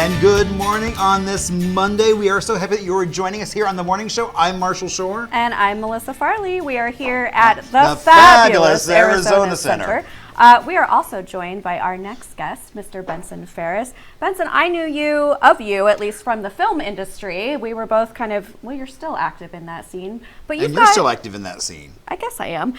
And good morning on this Monday. We are so happy that you are joining us here on The Morning Show. I'm Marshall Shore. And I'm Melissa Farley. We are here at the fabulous Arizona Center. We are also joined by our next guest, Mr. Benson Farris. Benson, I knew of you, at least from the film industry. We were both kind of, well, you're still active in that scene. But you're still active in that scene. I guess I am.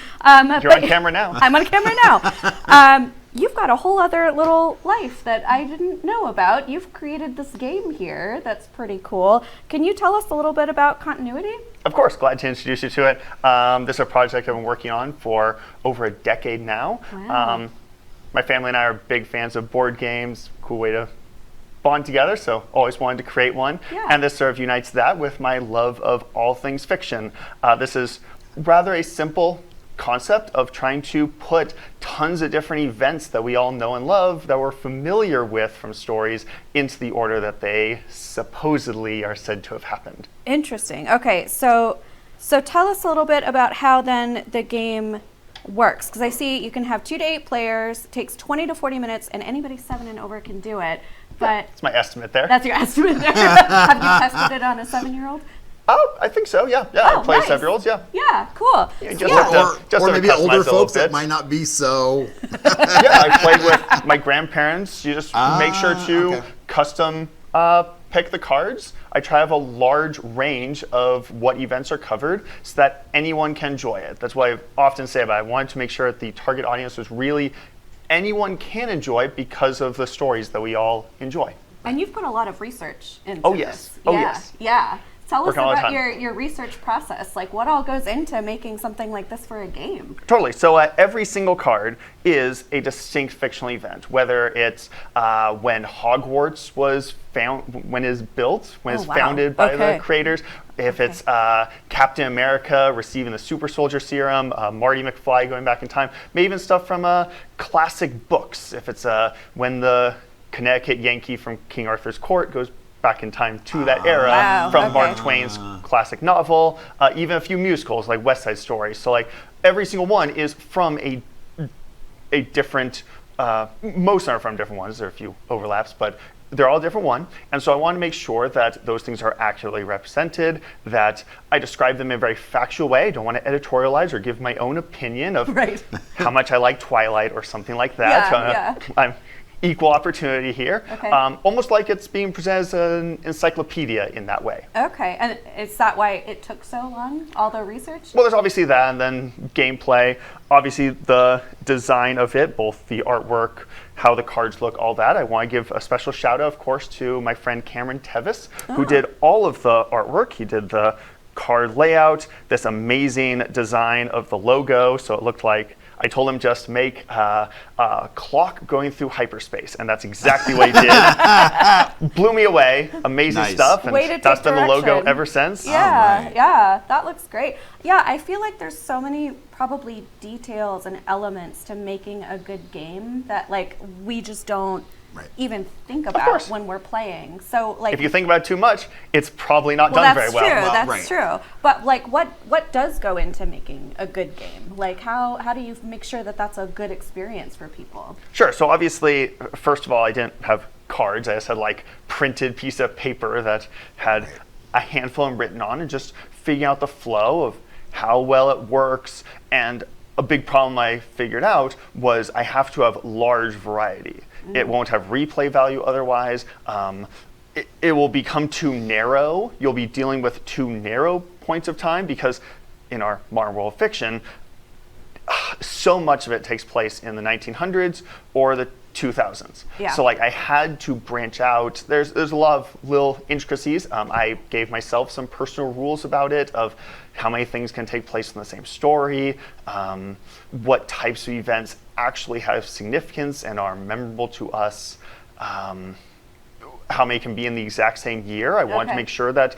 You're on camera now. I'm on camera now. You've got a whole other little life that I didn't know about. You've created this game here that's pretty cool. Can you tell us a little bit about Continuity? Of course, glad to introduce you to it. This is a project I've been working on for over a decade now. Wow. My family and I are big fans of board games, cool way to bond together, so always wanted to create one. Yeah. And this sort of unites that with my love of all things fiction. This is rather a simple concept of trying to put tons of different events that we all know and love, that we're familiar with from stories, into the order that they supposedly are said to have happened. Interesting. Okay, so tell us a little bit about how then the game works, because I see you can have 2 to 8 players, it takes 20 to 40 minutes, and anybody 7 and over can do it. But that's my estimate there. That's your estimate there. Have you tested it on a 7-year-old? Oh, I think so, yeah. Oh, I play nice. 7-year-olds, yeah. Yeah, cool. Or maybe older folks that might not be so... Yeah, I played with my grandparents. You just make sure to custom pick the cards. I try to have a large range of what events are covered so that anyone can enjoy it. That's what I often say about it. I wanted to make sure that the target audience was really anyone can enjoy because of the stories that we all enjoy. And you've put a lot of research into yes. this. Oh, yes. Yeah. Tell us about your research process. Like, what all goes into making something like this for a game? Totally. So every single card is a distinct fictional event, whether it's when Hogwarts was when it's built, when it's founded by the creators, if it's Captain America receiving the super soldier serum, Marty McFly going back in time, maybe even stuff from classic books, if it's when the Connecticut Yankee from King Arthur's court goes back in time to that era from Mark Twain's classic novel, even a few musicals like West Side Story. So like every single one is from a different, most are from different ones. There are a few overlaps, but they're all a different one. And so I want to make sure that those things are accurately represented, that I describe them in a very factual way. I don't want to editorialize or give my own opinion of how much I like Twilight or something like that. I'm equal opportunity here, almost like it's being presented as an encyclopedia in that way. Okay, and is that why it took so long, all the research? Well, there's obviously that, and then gameplay, obviously the design of it, both the artwork, how the cards look, all that. I want to give a special shout out, of course, to my friend Cameron Tevis, who did all of the artwork. He did the card layout, this amazing design of the logo, so it looked like I told him just make a clock going through hyperspace, and that's exactly what he did. Blew me away. Amazing stuff, and that's been the logo ever since. Yeah, that looks great. Yeah, I feel like there's so many probably details and elements to making a good game that like we just don't even think about when we're playing. So like, if you think about it too much, it's probably not done very well. That's true. But like, what does go into making a good game? Like, how do you make sure that that's a good experience for people? Sure. So obviously, first of all, I didn't have cards. I just had like printed piece of paper that had a handful written on, and just figuring out the flow of how well it works. And a big problem I figured out was I have to have large variety. It won't have replay value otherwise. It will become too narrow. You'll be dealing with too narrow points of time, because in our modern world of fiction, so much of it takes place in the 1900s or the 2000s. So like I had to branch out. There's a lot of little intricacies. I gave myself some personal rules about it, of how many things can take place in the same story, what types of events actually have significance and are memorable to us, how many can be in the exact same year. I wanted to make sure that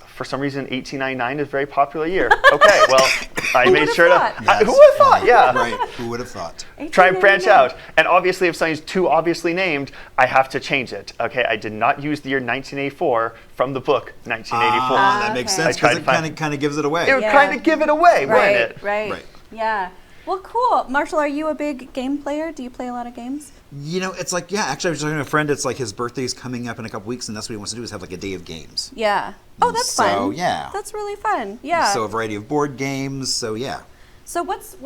for some reason 1899 is a very popular year. Okay, well, I made sure to... who would have thought? Yeah. Right, who would have thought? Try and branch out. And obviously, if something's too obviously named, I have to change it. Okay, I did not use the year 1984 from the book 1984. That makes sense, because it kind of gives it away. It would kind of give it away, wouldn't it? Right. Yeah. Well, cool. Marshall, are you a big game player? Do you play a lot of games? It's like, yeah, actually I was talking to a friend, it's like his birthday's coming up in a couple weeks, and that's what he wants to do, is have like a day of games. Yeah. Oh, that's fun. So, yeah. That's really fun. Yeah. So a variety of board games, so yeah. So what's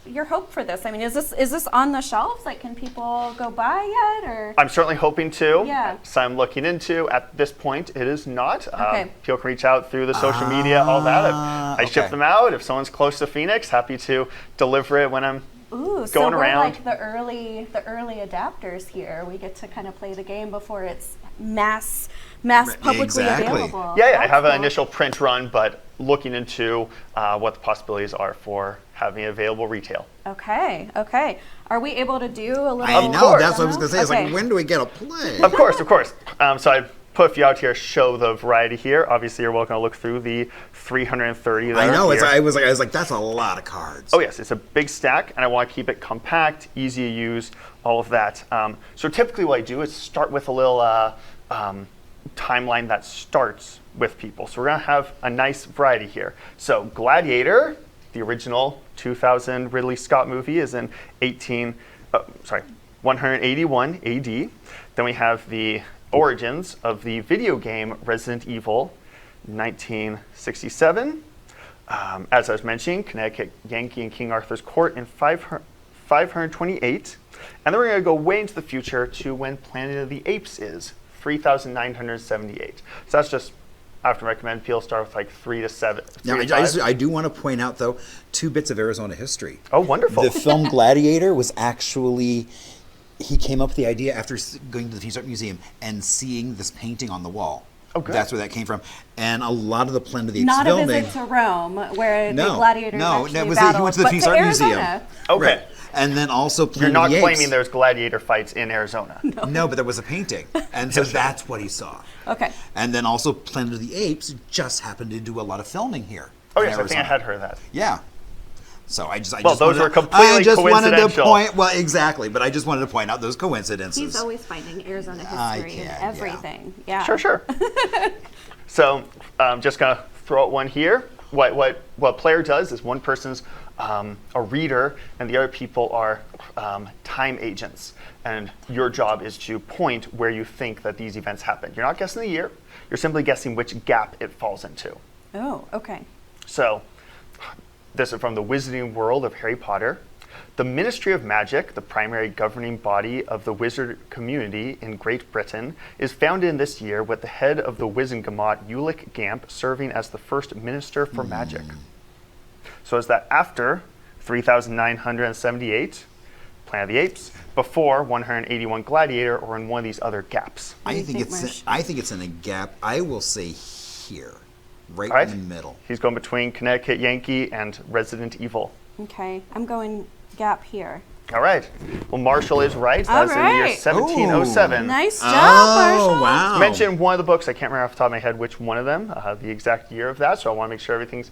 your hope for this? I mean, is this on the shelves? Like, can people go buy yet, or? I'm certainly hoping to. Yeah. So I'm looking into. At this point, it is not. Okay. People can reach out through the social media, all that. I ship them out. If someone's close to Phoenix, happy to deliver it when I'm going around. Like the early adapters here. We get to kind of play the game before it's mass publicly available. Yeah, I have cool. an initial print run, but looking into what the possibilities are for having it available retail. Okay. Are we able to do a little? I know, that's what I was going to say. It's Okay. like, when do we get a play? Of course. So I put a few out here, show the variety here. Obviously, you're welcome to look through the 330 that I know, are here. I was like, that's a lot of cards. Oh yes, it's a big stack, and I want to keep it compact, easy to use, all of that. So typically what I do is start with a little timeline that starts with people. So we're going to have a nice variety here. So Gladiator, the original 2000 Ridley Scott movie, is in 181 AD. Then we have the origins of the video game Resident Evil, 1967. As I was mentioning, Connecticut Yankee and King Arthur's Court in 528. And then we're going to go way into the future to when Planet of the Apes is, 3,978. So that's just, I have to recommend people start with like 3 to 7. Now, I do want to point out, though, 2 bits of Arizona history. Oh, wonderful. The film Gladiator was actually, he came up with the idea after going to the Peace Art Museum and seeing this painting on the wall. Oh, good. That's where that came from. And a lot of the Planet of the Apes Not filming. a visit to Rome, where the gladiators actually he battled, went to the but Peace to Art Arizona. Museum. Okay. Right. And then also Planet You're not of the Apes. claiming there's gladiator fights in Arizona. No, but there was a painting. And so that's what he saw. Okay. And then also Planet of the Apes just happened to do a lot of filming here. Oh in yes, I think I Arizona. had heard that. Yeah. So I just Well, those wanted were completely I just wanted to coincidental. point. Well, exactly, but I just wanted to point out those coincidences. He's always finding Arizona I history can, and yeah. everything. Yeah. Sure. So I'm just gonna throw out one here. What player does is one person's a reader, and the other people are time agents. And your job is to point where you think that these events happen. You're not guessing the year. You're simply guessing which gap it falls into. Oh, okay. So this is from the Wizarding World of Harry Potter. The Ministry of Magic, the primary governing body of the wizard community in Great Britain, is founded in this year with the head of the Wizengamot, Ulick Gamp, serving as the first Minister for Magic. So is that after 3,978, Planet of the Apes, before 181 Gladiator, or in one of these other gaps? do I you think think, it's Marsh? in a gap. I will say here, right, All right. in the middle. He's going between Connecticut Yankee and Resident Evil. Okay. I'm going gap here. All right. Well, Marshall is right. That's in the year right. 1707. Nice job, Marshall. Oh, wow. Mentioned one of the books. I can't remember off the top of my head which one of them, the exact year of that. So I want to make sure everything's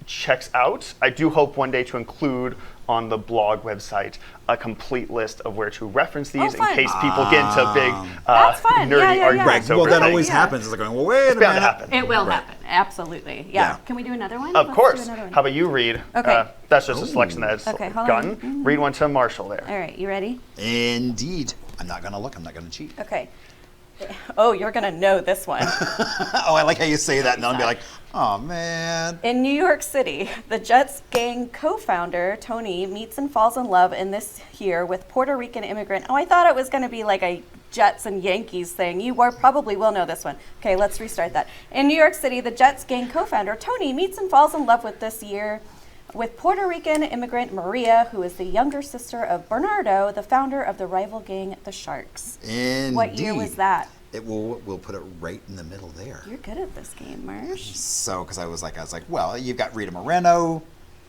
checks out. I do hope one day to include on the blog website a complete list of where to reference these in fun. case people get into big That's fun. nerdy Yeah. arguments over Well, that things. always Yeah. happens. It's like, well, wait a It's bound to minute. happen. It will Right. happen. Absolutely. Yeah. Yeah. Can we do another one? Of Let's course. do another one. How about you read? Okay. That's just a selection that is Okay, hold on. gotten. Read one to Marshall there. All right. You ready? Indeed. I'm not going to look. I'm not going to cheat. Okay. Oh, you're going to know this one. Oh, I like how you say that, and I'll be like, oh, man. In New York City, the Jets gang co-founder, Tony, meets and falls in love in this year with Puerto Rican immigrant. Oh, I thought it was going to be like a Jets and Yankees thing. You probably will know this one. Okay, let's restart that. In New York City, the Jets gang co-founder, Tony, meets and falls in love with this year with Puerto Rican immigrant Maria, who is the younger sister of Bernardo, the founder of the rival gang, the Sharks. Indeed. What year was that? We'll put it right in the middle there. You're good at this game, Marsh. So, because I was like, well, you've got Rita Moreno.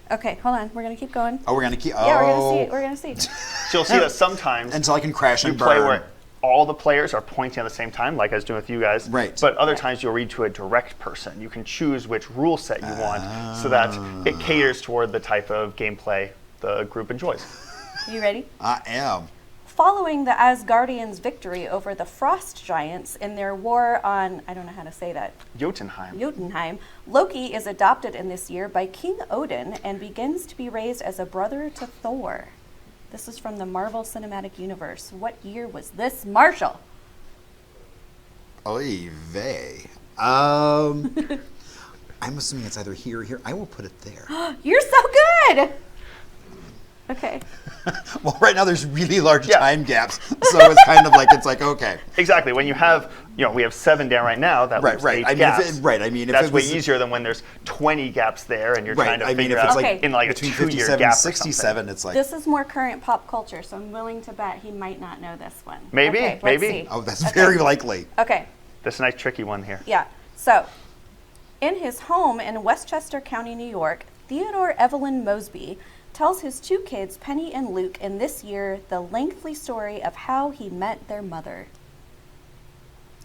Okay, hold on. We're going to keep going. Oh, we're going to keep, Yeah, we're going to see. So you'll see that sometimes Until I can crash you and play burn. where all the players are pointing at the same time, like I was doing with you guys. Right. But other times you'll read to a direct person. You can choose which rule set you want so that it caters toward the type of gameplay the group enjoys. You ready? I am. Following the Asgardians' victory over the Frost Giants in their war on, I don't know how to say that, Jotunheim. Loki is adopted in this year by King Odin and begins to be raised as a brother to Thor. This is from the Marvel Cinematic Universe. What year was this, Marshall? Oy vey. I'm assuming it's either here or here. I will put it there. You're so good! Okay. Well, right now there's really large time gaps, so it's kind of like, it's like, okay. Exactly. When you have, we have 7 down right now, that leaves 8 gaps. That's way easier than when there's 20 gaps there and you're trying to figure out in like a 2-year gap 67, it's like. This is more current pop culture, so I'm willing to bet he might not know this one. Maybe, okay, maybe. Let's see. Oh, that's very likely. Okay. This is a nice tricky one here. Yeah. So, in his home in Westchester County, New York, Theodore Evelyn Mosby tells his 2 kids, Penny and Luke, in this year, the lengthy story of how he met their mother.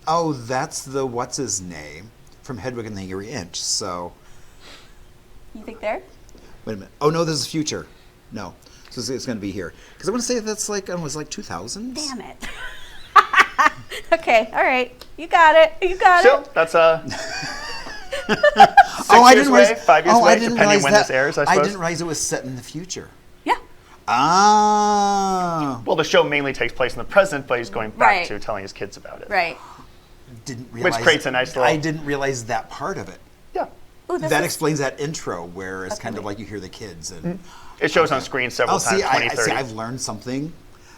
Oh, that's the what's his name from Hedwig and the Angry Inch. So, You think there? wait a minute. Oh no, this is future. No, so it's going to be here because I want to say that's like it was like 2000s. Damn it. Okay, all right. You got it. You got So it. that's 6 I years didn't away, realize. 5 years Oh, away, I didn't depending realize when that. this airs, I I suppose. didn't realize it was set in the future. Yeah. Ah. Well, the show mainly takes place in the present, but he's going back Right. to telling his kids about it. Right. Didn't realize. Which creates a nice little. I didn't realize that part of it. Yeah. Ooh, this That is- explains that intro where it's kind of like you hear the kids and. It shows on screen several Oh, times, see, 20, 30. I've learned something.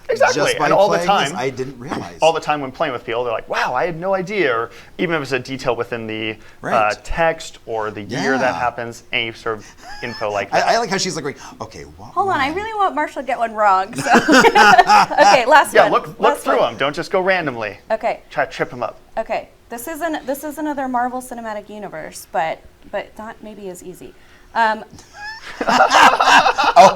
Exactly, Just by and all the playing this, time- I didn't realize. all the time when playing with people, they're like, wow, I had no idea. Or even if it's a detail within the Right. text or the year that Yeah. happens, any sort of info like that. I like how she's like, going, okay, what? Hold on, I really want Marshall to get one wrong. So. Okay, last Yeah, one. look Last through one. them. Don't just go randomly. Okay. Try to trip them up. Okay. This is another Marvel Cinematic Universe, but not maybe as easy. Oh,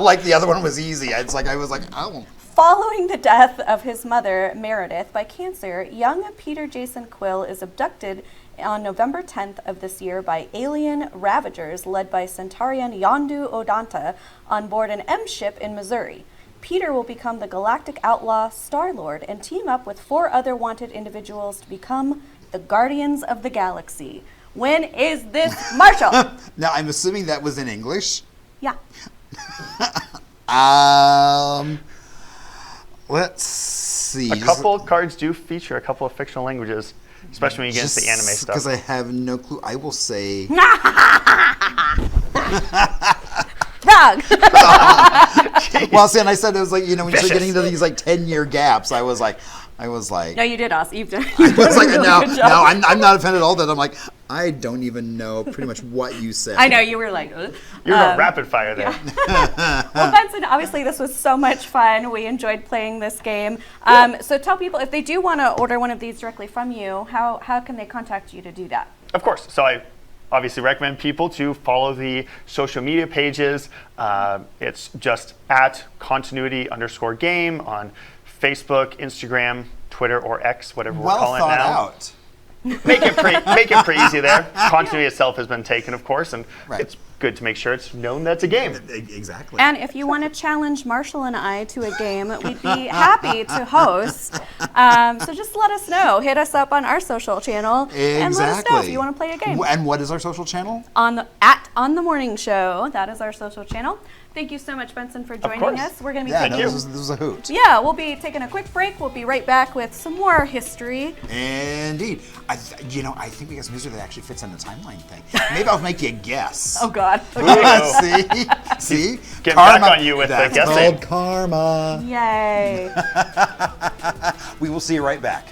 like the other one was easy. It's like I was like, oh. Following the death of his mother, Meredith, by cancer, young Peter Jason Quill is abducted on November 10th of this year by alien ravagers led by Centaurian Yondu Odanta on board an M ship in Missouri. Peter will become the galactic outlaw Star-Lord and team up with 4 other wanted individuals to become the Guardians of the Galaxy. When is this, Marshall? Now I'm assuming that was in English. Yeah. Let's see. A couple cards do feature a couple of fictional languages, especially when you get into the anime stuff. Because I have no clue. I will say. Wrong. Well, see, and I said it was like, when you start Vicious. getting into these like 10-year gaps, I was like. No, you did awesome. You've done. I was like, a really no, good job. I'm not offended at all. That I'm like, I don't even know pretty much what you said. I know you were like. You're going rapid fire there. Well, Benson, obviously this was so much fun. We enjoyed playing this game. So tell people if they do want to order one of these directly from you, how can they contact you to do that? Of course. So I obviously recommend people to follow the social media pages. It's just at continuity_game on Facebook, Instagram, Twitter, or X, whatever we're Well calling it thought now. out. Make it pretty easy there. Continuity itself has been taken, of course, and Right. it's good to make sure it's known that's a game. Exactly. And if you want to challenge Marshall and I to a game, we'd be happy to host. So just let us know. Hit us up on our social channel and let us know if you want to play a game. And what is our social channel? On the Morning Show, that is our social channel. Thank you so much, Benson, for joining course. us. We're going to be Yeah, taking. no, this was a hoot. Yeah, we'll be taking a quick break. We'll be right back with some more history. Indeed. I think we got some music that actually fits on the timeline thing. Maybe I'll make you guess. Oh God. See? Getting back on you with the That's guessing. called karma. Yay. We will see you right back.